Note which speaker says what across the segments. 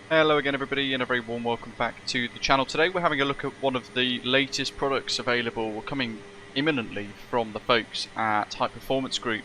Speaker 1: Hello again everybody, and a very warm welcome back to the channel. Today we're having a look at one of the latest products available, coming imminently from the folks at High Performance Group.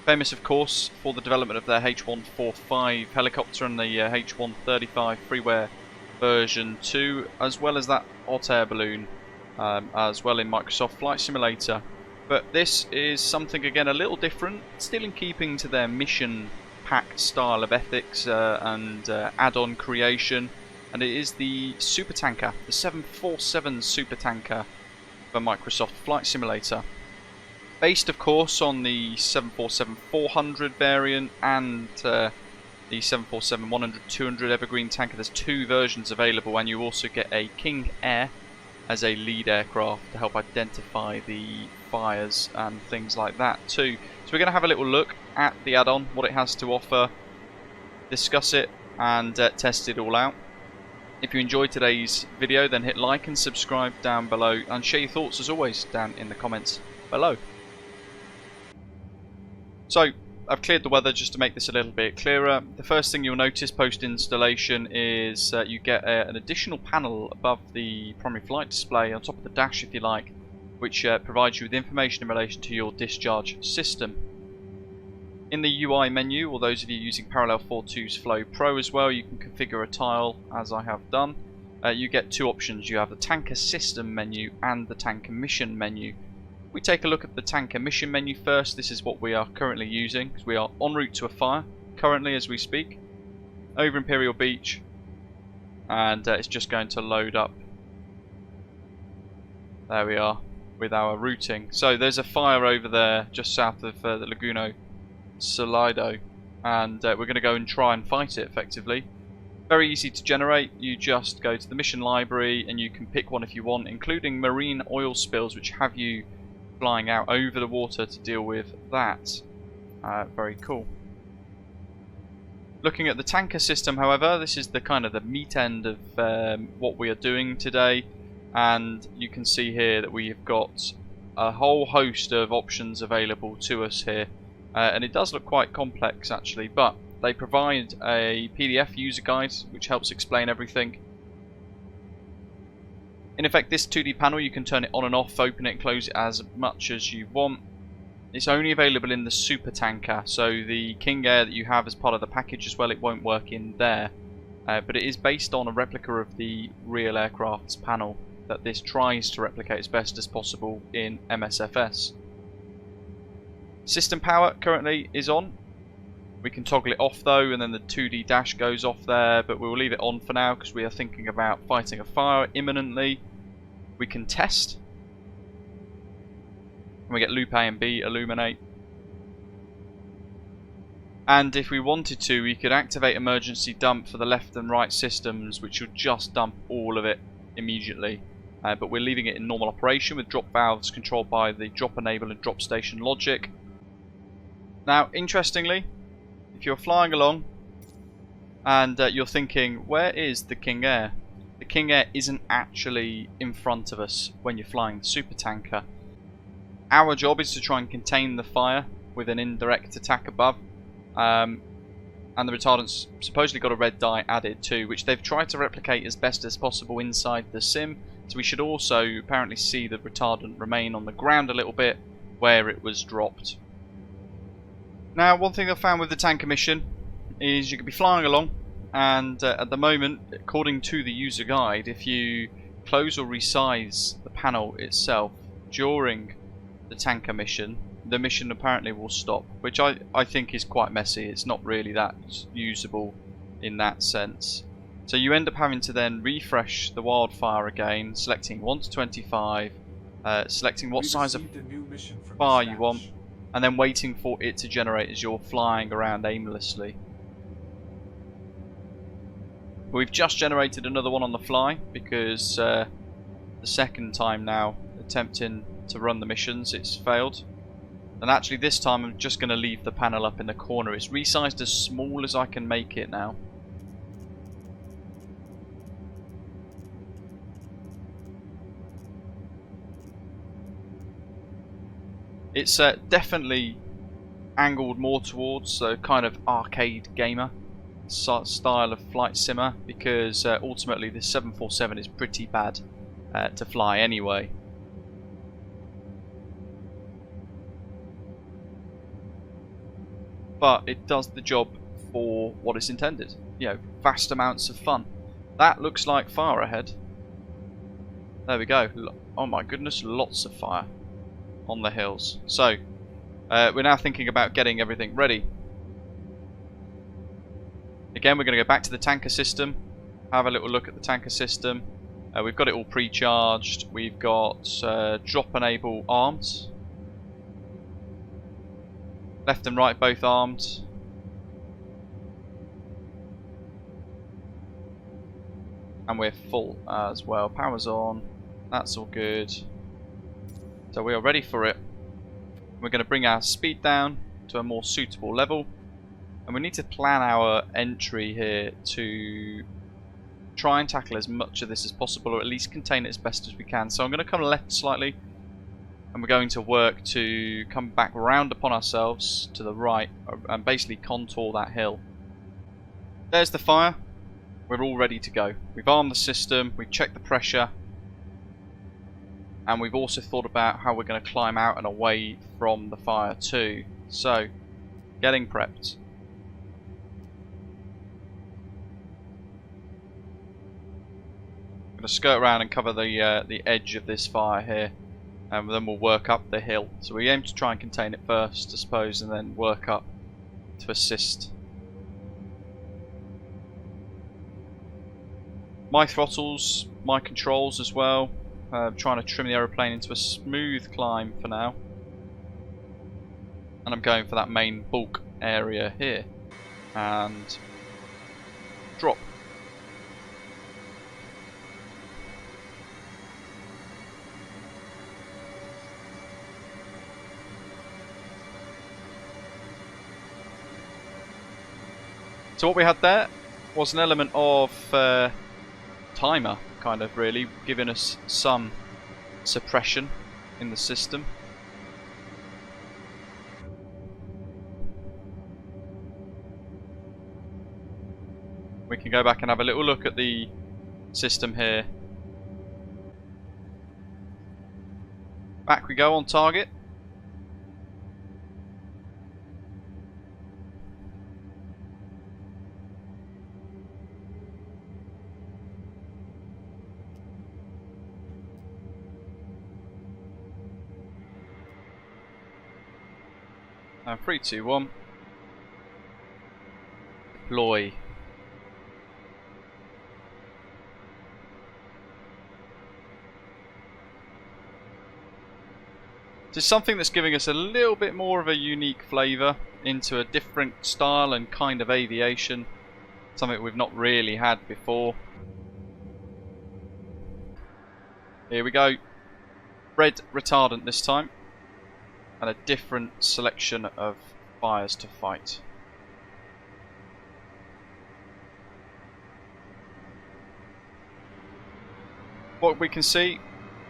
Speaker 1: Famous of course for the development of their H145 helicopter and the H135 freeware version 2, as well as that hot air balloon as well in Microsoft Flight Simulator. But this is something again a little different, still in keeping to their mission packed style of ethics and add-on creation, and it is the Supertanker, the 747 Supertanker for Microsoft Flight Simulator. Based of course on the 747-400 variant and the 747-100-200 Evergreen tanker. There's two versions available, and you also get a King Air as a lead aircraft to help identify the fires and things like that too. So we're going to have a little look at the add-on, what it has to offer, discuss it and test it all out. If you enjoyed today's video, then hit like and subscribe down below, and share your thoughts as always down in the comments below. So I've cleared the weather just to make this a little bit clearer. The first thing you'll notice post installation is you get an additional panel above the primary flight display, on top of the dash if you like, which provides you with information in relation to your discharge system. In the UI menu, or those of you using Parallel 42's Flow Pro as well, you can configure a tile as I have done. You get two options. You have the Tanker System menu and the Tanker Mission menu. We take a look at the Tanker Mission menu first. This is what we are currently using, because we are en route to a fire currently as we speak over Imperial Beach, and it's just going to load up. There we are with our routing. So there's a fire over there just south of the Laguna Salado, and we're going to go and try and fight it effectively. Very easy to generate. You just go to the mission library and you can pick one if you want, including marine oil spills, which have you flying out over the water to deal with that. Very cool. Looking at the tanker system, however, this is the kind of the meat end of what we are doing today, and you can see here that we have got a whole host of options available to us here, and it does look quite complex actually, but they provide a PDF user guide which helps explain everything. In effect, this 2D panel, you can turn it on and off, open it and close it as much as you want. It's only available in the Supertanker, so the King Air that you have as part of the package as well, it won't work in there. But it is based on a replica of the real aircraft's panel that this tries to replicate as best as possible in MSFS. System power currently is on. We can toggle it off though, and then the 2D dash goes off there, but we'll leave it on for now because we are thinking about fighting a fire imminently. We can test, and we get loop A and B illuminate. And if we wanted to, we could activate emergency dump for the left and right systems, which would just dump all of it immediately. But we're leaving it in normal operation with drop valves controlled by the drop enable and drop station logic. Now, interestingly, if you're flying along and you're thinking, where is the King Air? The King Air isn't actually in front of us when you're flying the Supertanker. Our job is to try and contain the fire with an indirect attack above, and the retardant's supposedly got a red dye added too, which they've tried to replicate as best as possible inside the sim. So we should also apparently see the retardant remain on the ground a little bit where it was dropped. Now, one thing I found with the tanker mission is you could be flying along, and at the moment, according to the user guide, if you close or resize the panel itself during the tanker mission, the mission apparently will stop, which I think is quite messy. It's not really that usable in that sense. So you end up having to then refresh the Wildfire again, selecting 1 to 25, selecting what size of fire you want, and then waiting for it to generate as you're flying around aimlessly. We've just generated another one on the fly because the second time now attempting to run the missions, it's failed. And actually this time I'm just going to leave the panel up in the corner. It's resized as small as I can make it now. It's definitely angled more towards a kind of arcade gamer style of flight simmer, because ultimately this 747 is pretty bad to fly anyway. But it does the job for what it's intended. You know, vast amounts of fun. That looks like fire ahead. There we go. Oh my goodness, lots of fire on the hills. So, we're now thinking about getting everything ready. Again, we're going to go back to the tanker system, have a little look at the tanker system. We've got it all pre-charged. We've got drop enable armed. Left and right both armed. And we're full as well. Power's on. That's all good. So we are ready for it. We're going to bring our speed down to a more suitable level. And we need to plan our entry here to try and tackle as much of this as possible, or at least contain it as best as we can. So I'm going to come left slightly. And we're going to work to come back round upon ourselves to the right and basically contour that hill. There's the fire. We're all ready to go. We've armed the system, we've checked the pressure, and we've also thought about how we're going to climb out and away from the fire too. So, getting prepped. I'm going to skirt around and cover the edge of this fire here. And then we'll work up the hill. So we aim to try and contain it first, I suppose, and then work up to assist. My throttles, my controls as well. Trying to trim the aeroplane into a smooth climb for now. And I'm going for that main bulk area here. And drop. So what we had there was an element of timer, kind of, really, giving us some suppression in the system. We can go back and have a little look at the system here. Back we go on target. And 3, 2, 1. Deploy. Just something that's giving us a little bit more of a unique flavour into a different style and kind of aviation. Something we've not really had before. Here we go. Red retardant this time. And a different selection of fires to fight. What we can see,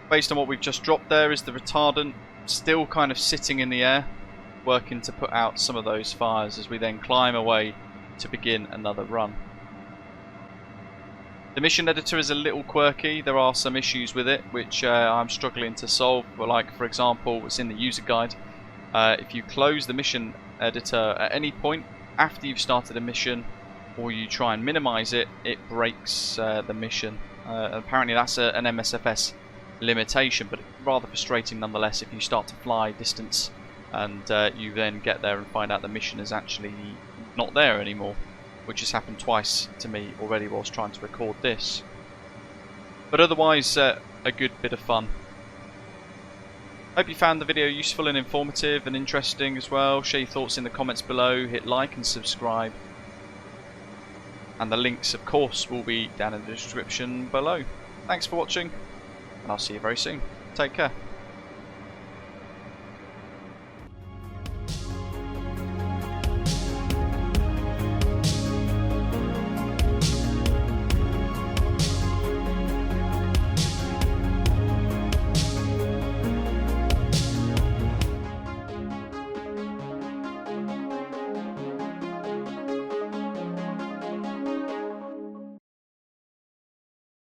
Speaker 1: based on what we've just dropped there, is the retardant still kind of sitting in the air, working to put out some of those fires as we then climb away to begin another run. The mission editor is a little quirky. There are some issues with it which I'm struggling to solve. But like, for example, it's in the user guide. If you close the mission editor at any point after you've started a mission, or you try and minimize it, it breaks the mission. Apparently that's an MSFS limitation, but rather frustrating nonetheless if you start to fly distance and you then get there and find out the mission is actually not there anymore, which has happened twice to me already whilst trying to record this. But otherwise, a good bit of fun. Hope you found the video useful and informative and interesting as well. Share your thoughts in the comments below, hit like and subscribe. And the links, of course, will be down in the description below. Thanks for watching, and I'll see you very soon. Take care.